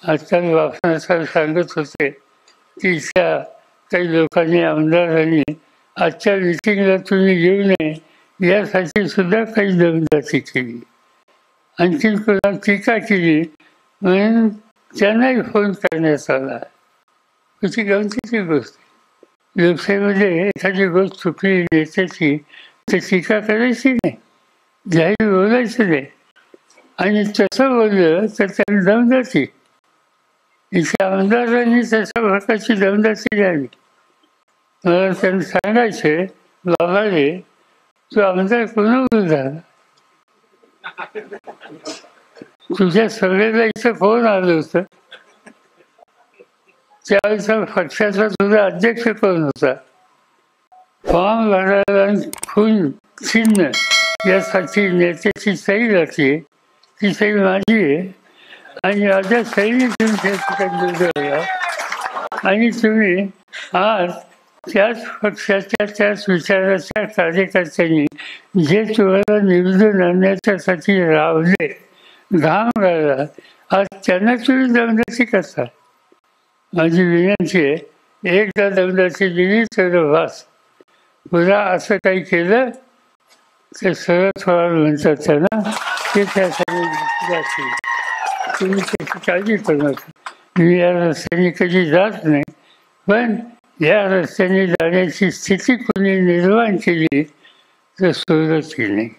आजकाल बापना सर सांगत होते की इथल्या काही लोकांनी आमदारांनी आजच्या मिटिंगला तुम्ही येऊ नये यासाठी सुद्धा काही दमदाटी केली, आणखी कोणा टीका केली म्हणून त्यांनाही फोन करण्यात आला. त्याची गमतीची गोष्ट. लोकशाहीमध्ये एखादी गोष्ट चुकली नेत्याची तर टीका करायची नाही, जाहीर बोलायचं नाही. आणि तसं बोललं तर त्यांनी दमदाटी. इथल्या आमदारांनी तशा प्रकारची दमदाटी द्यावी. मला त्यांनी सांगायचे, बाबा रे तू आमदार कोणावर झाला, तुझ्या सगळ्याला इथं फोन आलं होतं, त्यावेळेचा पक्षाचा तुझा अध्यक्ष कोण होता, फॉर्म भरायला खून चिन्ह यासाठी नेत्याची सही लागते, ती सही माझी आहे आणि माझ्या सहीने तुम्ही ठिकाणी आणि तुम्ही आज त्याच पक्षाच्या त्याच विचाराच्या कार्यकर्त्यांनी जे तुम्हाला निवडून आणण्याच्यासाठी रावले, घाम गाळला, आज त्यांना तुम्ही दमदाटी करता. माझी विनंती आहे, एकदा दमदाटी दिली तर वास, पुन्हा असं काही केलं तर शरद पवार म्हणतात त्यांना ते त्यासाठी तुम्ही त्याची काळजी करू नका. मी या रस्त्याने कधी जात नाही, पण या रस्त्याने जाण्याची स्थिती कोणी निर्माण केली तर सोडत नाही.